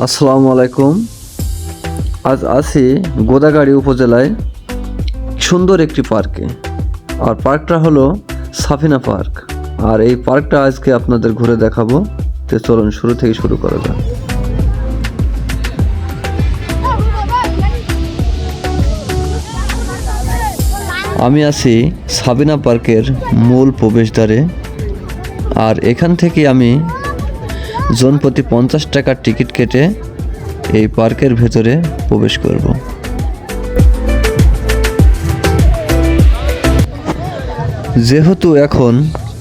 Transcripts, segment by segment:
আসসালামু আলাইকুম। আজ আছি গোদাগাড়ী উপজেলায় সুন্দর একটি পার্কে। আর পার্কটা হলো সাফিনা পার্ক। আর এই পার্কটা আজকে আপনাদের ঘুরে দেখাবো। তো চলুন শুরু থেকে শুরু করা যাক। আমি আছি সাবিনা পার্কের মূল প্রবেশদ্বারে। আর এখান থেকে আমি জনপ্রতি 50 টাকার টিকিট কেটে এই পার্কের ভেতরে প্রবেশ করব। যেহেতু এখন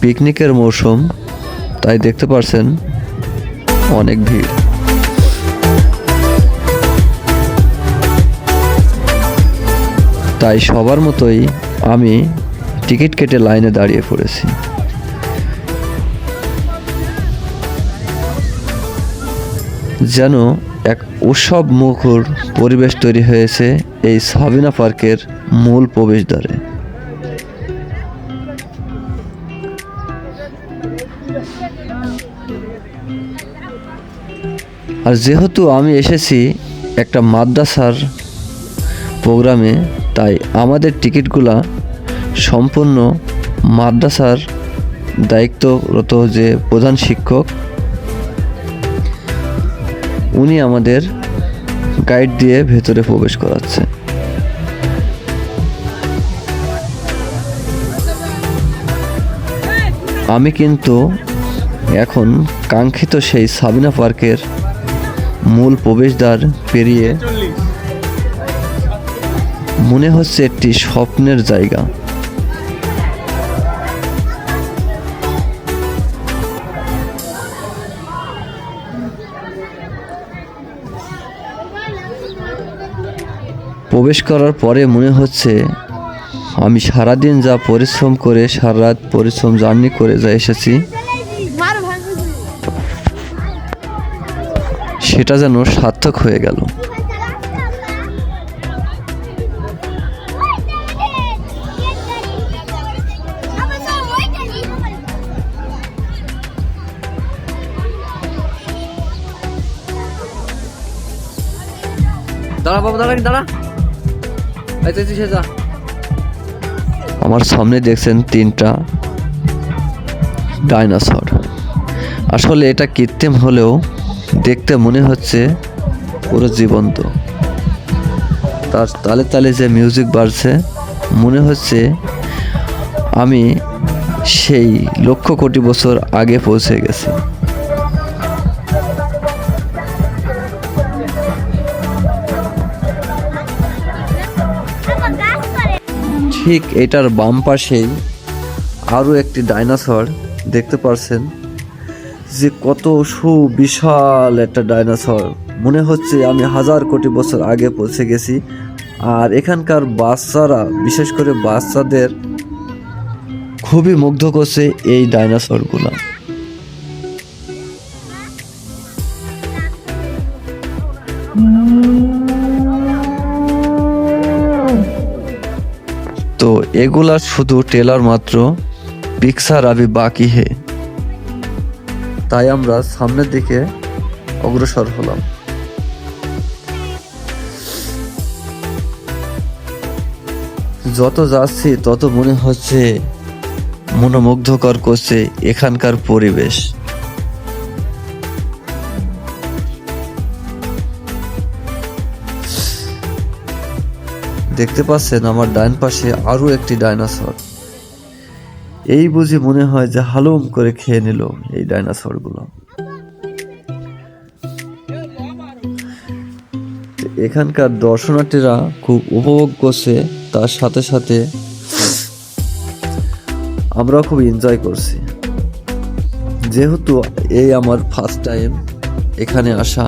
পিকনিকের মৌসুম, তাই দেখতে পাচ্ছেন অনেক ভিড়। তাই সবার মতোই আমি টিকিট কেটে লাইনে দাঁড়িয়ে পড়েছি। যেন এক উৎসব মুখর পরিবেশ তৈরি হয়েছে এই সাবিনা পার্কের মূল প্রবেশদ্বারে। আর যেহেতু আমি এসেছি একটা মাদ্রাসার প্রোগ্রামে, তাই আমাদের টিকিটগুলা সম্পূর্ণ মাদ্রাসার দায়িত্বরত যে প্রধান শিক্ষক, উনি আমাদের গাইড দিয়ে ভেতরে প্রবেশ করাচ্ছে। আমি কিন্তু এখন কাঙ্ক্ষিত সেই সাবিনা পার্কের মূল প্রবেশদ্বার পেরিয়ে মনে হচ্ছে একটি স্বপ্নের জায়গা। প্রবেশ করার পরে মনে হচ্ছে আমি সারাদিন যা পরিশ্রম করে, সারা রাত পরিশ্রম জার্নি করে যা এসেছি, সেটা যেন সার্থক হয়ে গেল। দাঁড়া বাবা, দাঁড়া। আমার সামনে দেখছেন 3টা ডাইনোসর। আসলে এটা কৃত্রিম হলেও দেখতে মনে হচ্ছে পুরো জীবন্ত। তার তালে তালে যে মিউজিক বাজছে, মনে হচ্ছে আমি সেই লক্ষ কোটি বছর আগে পৌঁছে গেছি। ঠিক এটার বাম পাশেই আরও একটি ডাইনোসর দেখতে পারছেন, যে কত সুবিশাল একটা ডাইনোসর। মনে হচ্ছে আমি 1000 কোটি বছর আগে পৌঁছে গেছি। আর এখানকার বাচ্চারা, বিশেষ করে বাচ্চাদের খুবই মুগ্ধ করছে এই ডাইনোসরগুলো। তো এগুলা শুধু ট্রেলার মাত্র, পিকচার আবি বাকি হে। তাই আমরা সামনের দিকে অগ্রসর হলাম। যত যাচ্ছি তত মনে হচ্ছে মনোমুগ্ধকর করছে এখানকার পরিবেশ। দেখতে পাচ্ছেন আমার ডান পাশে আরো একটি ডাইনোসর। এই বুঝি মনে হয় যে হালুম করে খেয়ে নিল এই ডাইনোসর গুলো। এখানকার দর্শনার্থীরা খুব উপভোগ করছে, তার সাথে সাথে আমরাও খুব এনজয় করছি। যেহেতু এই আমার ফার্স্ট টাইম এখানে আসা,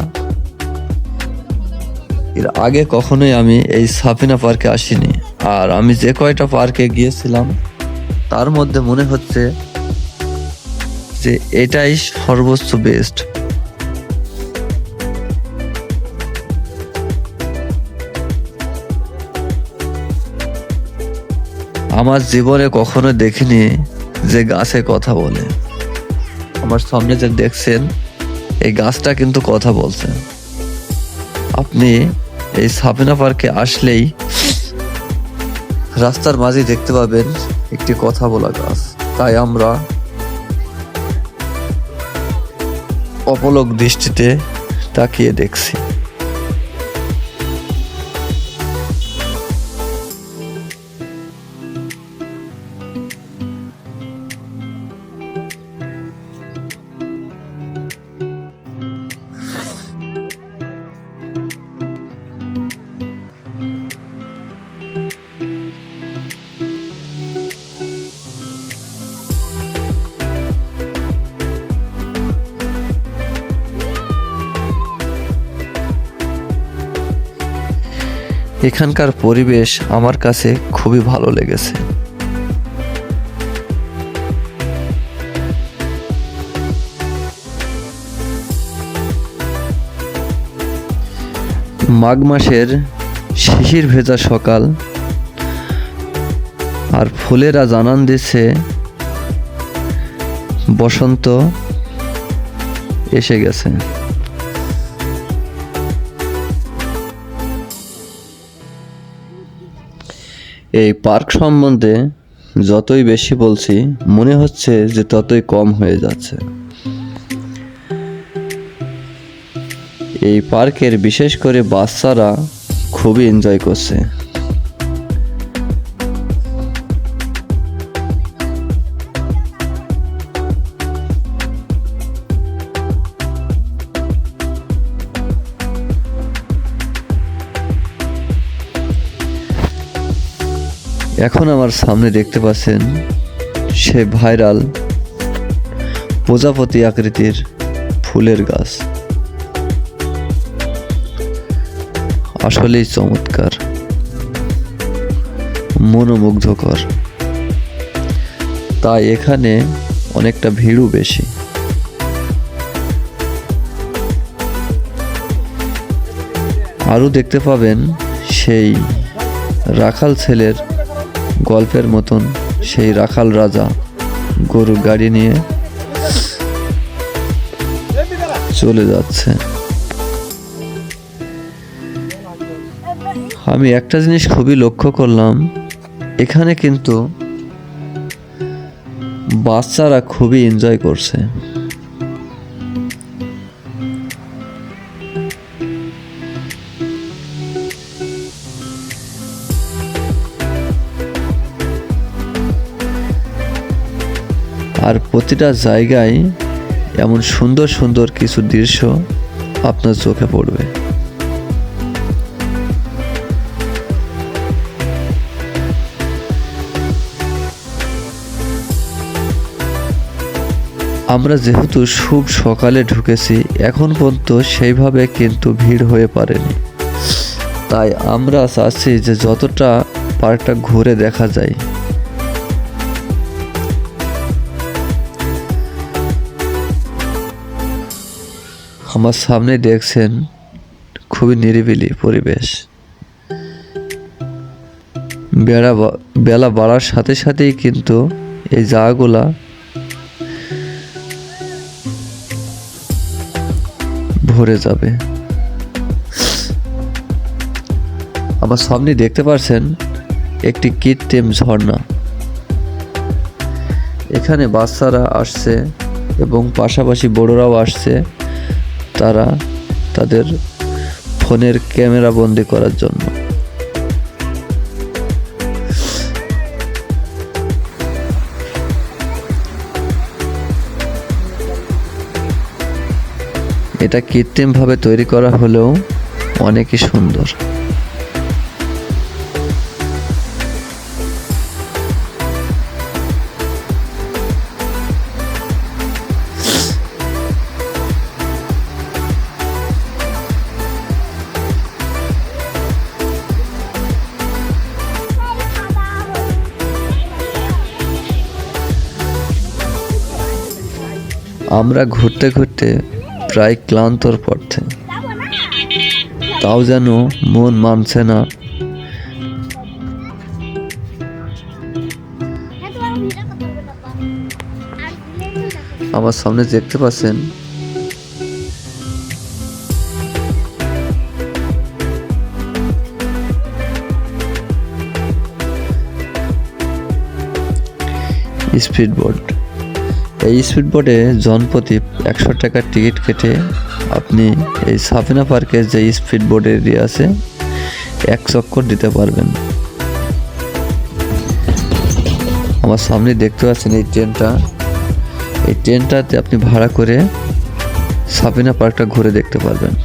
এর আগে কখনোই আমি এই সাফিনা পার্কে আসিনি। আর আমি যে কয়টা পার্কে গিয়েছিলাম তার মধ্যে মনে হচ্ছে যে এটাই সর্বোচ্চ বেস্ট। আমার জীবনে কখনো দেখিনি যে গাছে কথা বলে। আমার সামনে যে দেখছেন এই গাছটা কিন্তু কথা বলছে। আপনি এই সাবিনা পার্কে আসলেই রাস্তার মাঝে দেখতে পাবেন একটি কথা বলা গাছ। তাই আমরা অপলক দৃষ্টিতে তাকিয়ে দেখছি। এখানকার পরিবেশ আমার কাছে খুবই ভালো লেগেছে। মাঘ মাসের শিশির ভেজা সকাল, আর ফুলেরা জানান দিচ্ছে বসন্ত এসে গেছে। এই পার্ক সম্বন্ধে যতই বেশি বলছি মনে হচ্ছে যে ততই কম হয়ে যাচ্ছে। এই পার্কের বিশেষ করে বাচ্চারা খুবই এনজয় করছে। এখন আমার সামনে দেখতে পাচ্ছেন সে ভাইরাল প্রজাপতি আকৃতির ফুলের গাছ, আসলেই চমৎকার, মনোমুগ্ধকর। তাই এখানে অনেকটা ভিড়ও বেশি। আরও দেখতে পাবেন সেই রাখাল ছেলের গল্পের মতন সেই রাখাল রাজা গরুর গাড়ি নিয়ে চলে যাচ্ছে। আমি একটা জিনিস খুবই লক্ষ্য করলাম, এখানে কিন্তু বাচ্চারা খুবই এনজয় করছে। আর প্রতিটা জায়গায় এমন সুন্দর সুন্দর কিছু দৃশ্য আপনার চোখে পড়বে। আমরা যেহেতু খুব সকালে ঢুকেছি, এখন পর্যন্ত সেইভাবে কিন্তু ভিড় হয়ে পারেনি। তাই আমরা চাচ্ছি যে যতটা পার্কটা ঘুরে দেখা যায়। আমার সামনে দেখছেন খুবই নিরিবিলি পরিবেশ। বেলা বাড়ার সাথে সাথেই কিন্তু এই জায়গাগুলা ভরে যাবে। আমার সামনে দেখতে পাচ্ছেন একটি কৃত্রিম ঝর্ণা। এখানে বাচ্চারা আসছে এবং পাশাপাশি বড়রাও আসছে, তারা তাদের ফোনের ক্যামেরা বন্দি করার জন্য। এটা কৃত্রিমভাবে তৈরি করা হলেও অনেকই সুন্দর। আমরা ঘুরতে ঘুরতে প্রায় ক্লান্তর পথে, তাও যেন মন মানছে না। আমার সামনে দেখতে পাচ্ছেন স্পিডবোট। এই স্পিডবোটে জনপ্রতি 100 টাকার টিকিট কেটে আপনি এই সাফিনা পার্কের যে স্পিডবোট এরিয়া আছে 1 চক্কর দিতে পারবেন। আমার সামনে দেখতে পাচ্ছেন এই ট্রেনটাতে আপনি ভাড়া করে সাফিনা পার্কটা ঘুরে দেখতে পারবেন।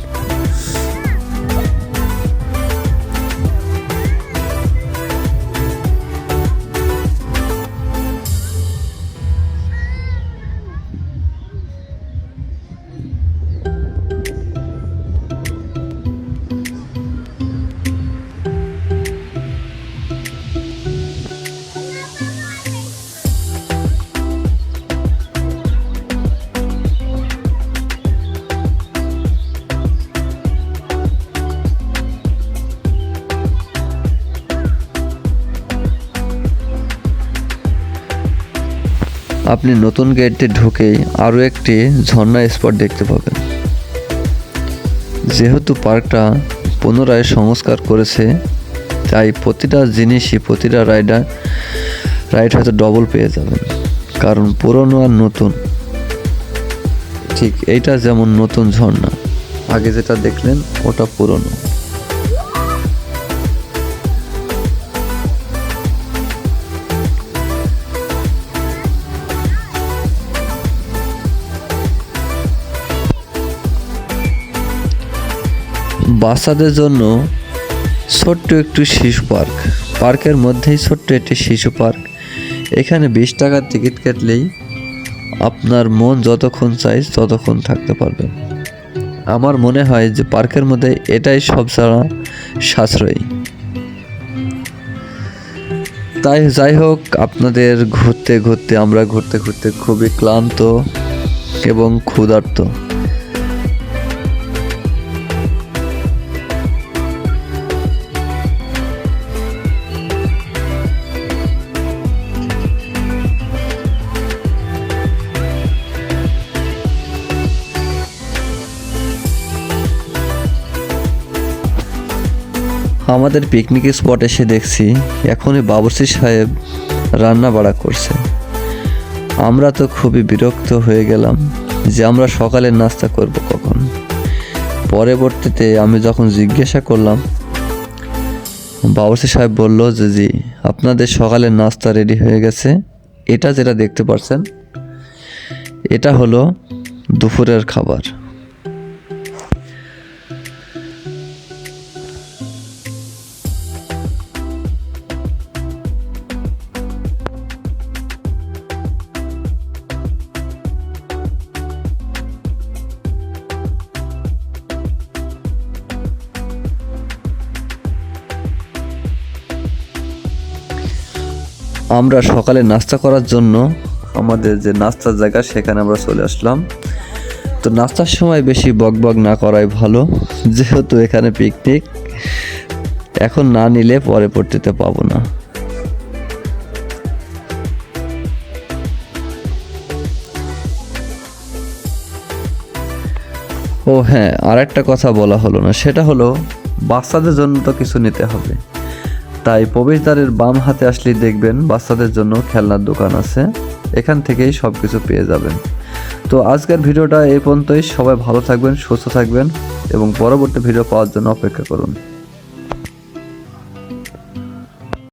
আপনি নতুন গেটে ঢুকেই আরও একটি ঝর্ণা স্পট দেখতে পাবেন। যেহেতু পার্কটা পুনরায় সংস্কার করেছে, তাই প্রতিটা জিনিসই প্রতিটা রাইড হয়তো ডবল পেয়ে যাবেন, কারণ পুরনো আর নতুন ঠিক এইটা যেমন নতুন ঝর্ণা, আগে যেটা দেখলেন ওটা পুরনো। বাচ্চাদের জন্য ছোট্ট একটু শিশু পার্কের মধ্যেই ছোট্ট একটি শিশু পার্ক। এখানে 20 টাকার টিকিট কাটলেই আপনার মন যতক্ষণ চাই ততক্ষণ থাকতে পারবেন। আমার মনে হয় যে পার্কের মধ্যে এটাই সবচেয়ে সাশ্রয়ী। তাই যাই হোক, আপনাদের আমরা ঘুরতে খুবই ক্লান্ত এবং ক্ষুধার্ত। আমাদের পিকনিক স্পট এসে দেখছি এখনই বাবুর্চি সাহেব রান্না বাড়া করছে। আমরা তো খুবই বিরক্ত হয়ে গেলাম যে আমরা সকালের নাস্তা করব কখন। পরবর্তীতে আমি যখন জিজ্ঞাসা করলাম, বাবুর্চি সাহেব বলল যে জি, আপনাদের সকালের নাস্তা রেডি হয়ে গেছে। এটা যেটা দেখতে পাচ্ছেন এটা হলো দুপুরের খাবার। আমরা সকালে নাস্তা করার জন্য আমাদের যে নাস্তার জায়গা সেখানে আমরা চলে আসলাম। তো নাস্তার সময় বেশি বকবক না করাই ভালো, যেহেতু এখানে পিকনিক। এখন না নিলে পরবর্তীতে পাবো না। ও হ্যাঁ, আর একটা কথা বলা হলো না, সেটা হলো বাচ্চাদের জন্য তো কিছু নিতে হবে। তাই প্রবেশদ্বারের বাম হাতে আসলেই দেখবেন বাচ্চাদের জন্য খেলনার দোকান আছে, এখান থেকেই সব কিছু পেয়ে যাবেন। তো আজকের ভিডিওটা এই পর্যন্তই। সবাই ভালো থাকবেন, সুস্থ থাকবেন এবং পরবর্তী ভিডিও পাওয়ার জন্য অপেক্ষা করুন।